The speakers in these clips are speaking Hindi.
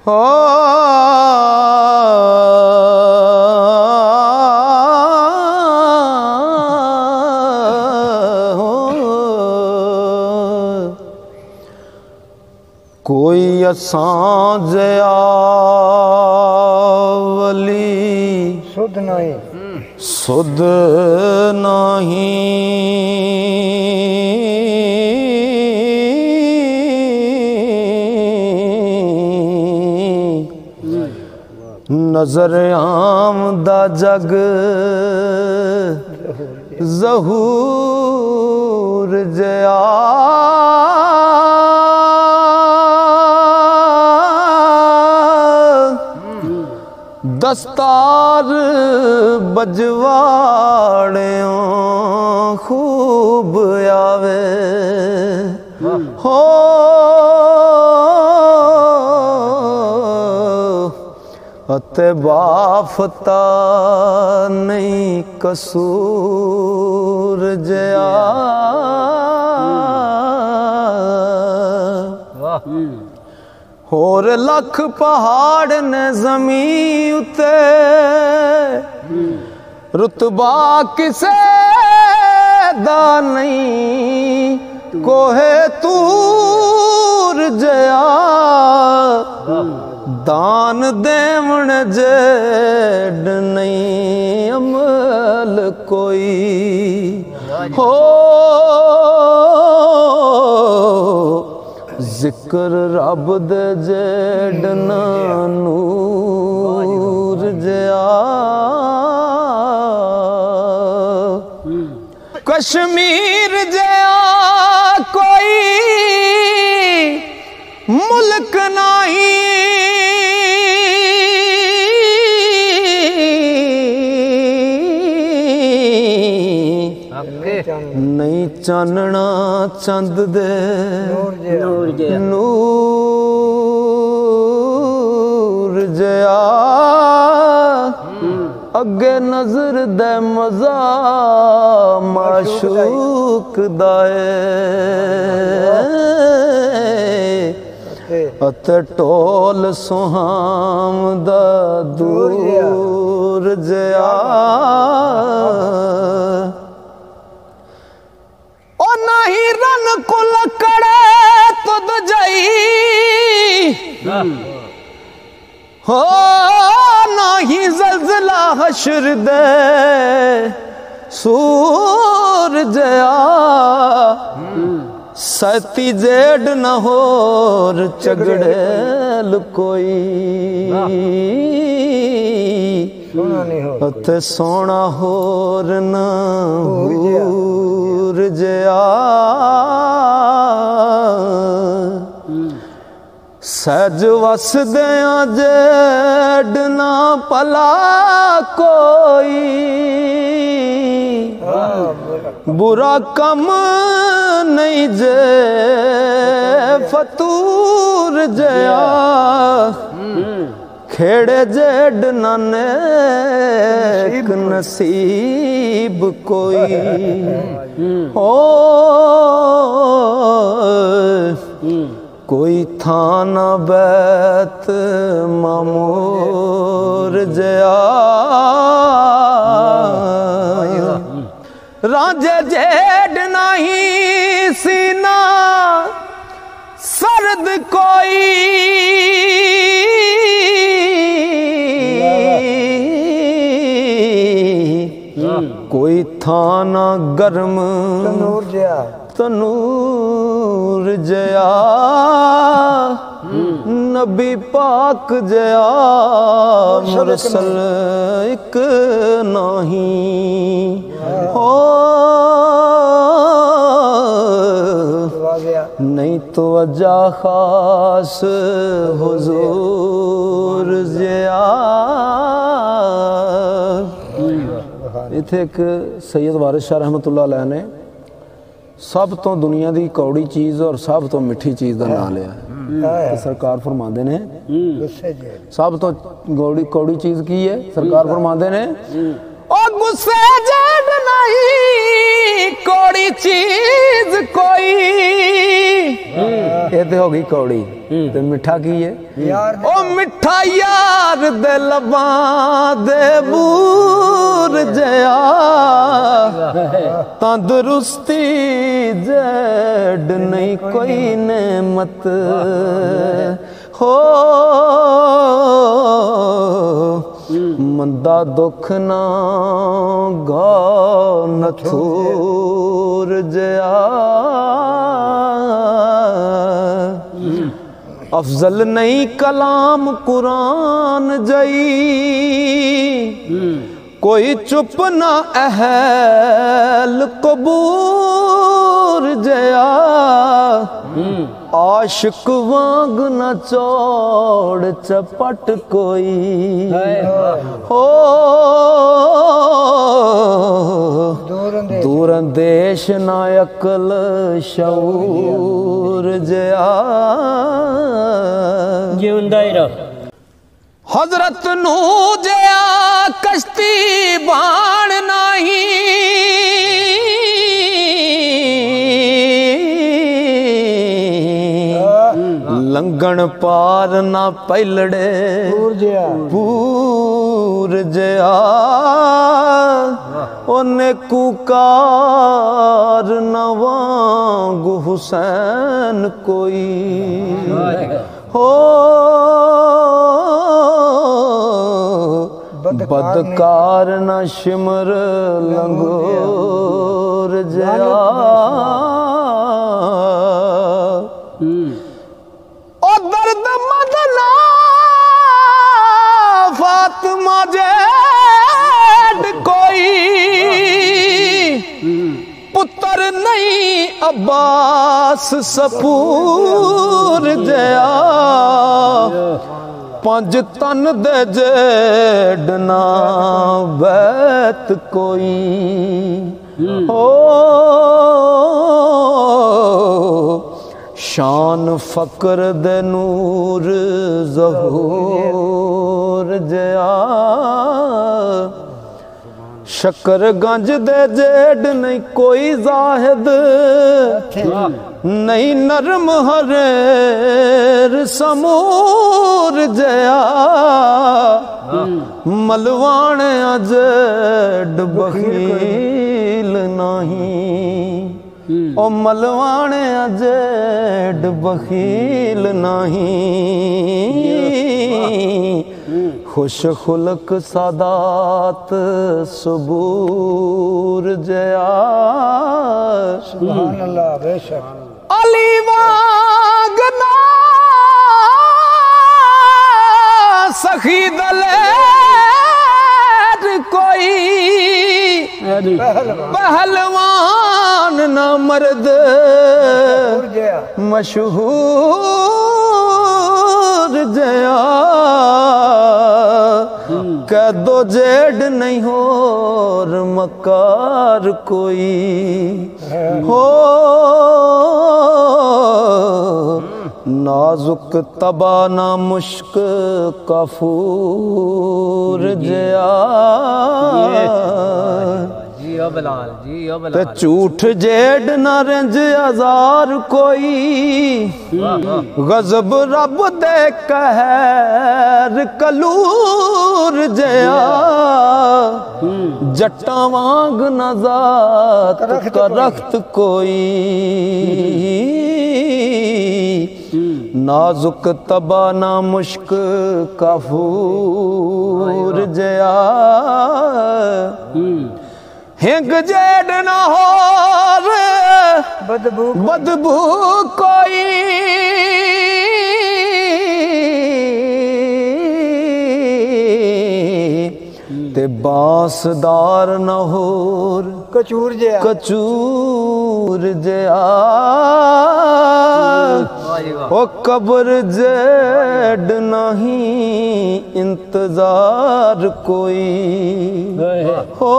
हो कोई असां जया वली सुध नहीं सुध नहीं नजर आमदा जग ज़हूर जया दस्तार बजवाड़ियों खूब आवे हो अते बाफता नहीं कसूर जया होर लख पहाड़ ने जमी उते रुतबा किसे दा नहीं कोहे तूर जया दान देवण जेड नहीं अमल कोई हो जिक्र रब दे जेड ना नूर जया कश्मीर जया कोई मुल्क नहीं नहीं चानना चंद दे नूर जया अगे नजर दे मजा माशूक दाए अते टोल सुहाम दा दूर जया ओ नहीं रन कुल कड़े तुद जई हो नहीं जलजला हशर दे सूर जया सती जेड न होर चगड़ेल कोई अते सोना होर न हूर जया सहज वस दया जेड ना पला कोई बुरा कम नहीं जे फतूर जया खेड़े जेड नेक नसीब कोई हो कोई थाना बैत मामूर जया राजे जेड नहीं सीना सर्द कोई कोई थाना गर्म तनूर जया नबी पाक जया मुरसल एक नहीं हो नहीं तो अजा खास हुजूर जया इत्थे एक सैयद वारिस शाह रहमतुल्लाह अलैह ने सब तो दुनिया की कौड़ी चीज़ और सब तो मिठी चीज़ का नाम लिया तो सरकार फरमाते ने सब तो कौड़ी चीज़ की है सरकार फरमाते ने ओ गुस्से जेड नहीं कौड़ी चीज कोई ये तो होगी कौड़ी ते मिठा की है ओ मिठा यार दे लबा दे बूर जया तंदुरुस्ती जेड नहीं कोई नेमत हो मंदा दुख ना गा नथूर जया अफजल नहीं कलाम कुरान जई कोई चुप ना अहल कबूर जया आशिक वांग न चौड़ चपट कोई हो दूर देश ना अकल शऊर जया हजरत नू जया कश्ती बाण नहीं लंघन पार ना पैलड़े पूर जया ओने कुकार न वांग हुसैन कोई हो बदकार न शिमर लंगोर जया ओ दर्द मदना फातिमा जेड कोई पुत्र नहीं अब्बास सपूर जया पंज तन दे जेड ना बैत कोई हो शान फकर दे नूर ज़हूर जया शकर गंज दे जेड नहीं कोई जाहिद नहीं नरम हरेर समूर जया मलवाने जेड बखील नहीं ओ मलवाने जेड बखील नहीं खुश खुलक सादात सबूर जया सुभान अल्लाह बेशक अली वागना सखी दलेर कोई पहलवान ना मर्द मशहूर जया कह दो जेड नहीं हो मकार कोई हो नाजुक तबाना मुश्क कफूर जया ते झूठ जेड न रंज हजार कोई गजब रब दे कहर कलूर जया जट्टा वांग नजात करख्त कोई नाजुक तबाना मुश्क कफूर जया हिंग जेड ना हो बदबू कोई ते बांसदार न होर कचूर जया ओ कब्र जेड नहीं इंतजार कोई हो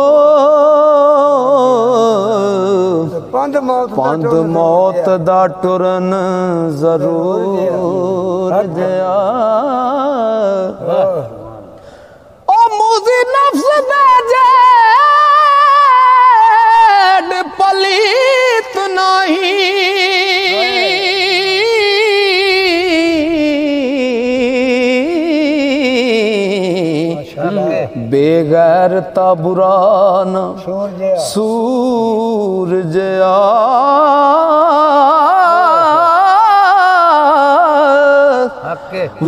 पंध मौत दा टुरन जरूर जया ओ मुझे नफ्स दे जे बेगैरता बुरा न सूरज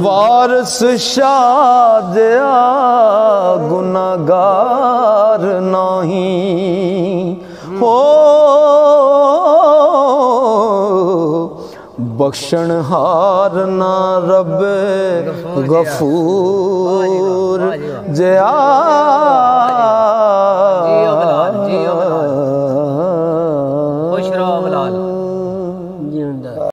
वारस शाह गुनागार नहीं हो बख्शण हार ना रब गफूर जया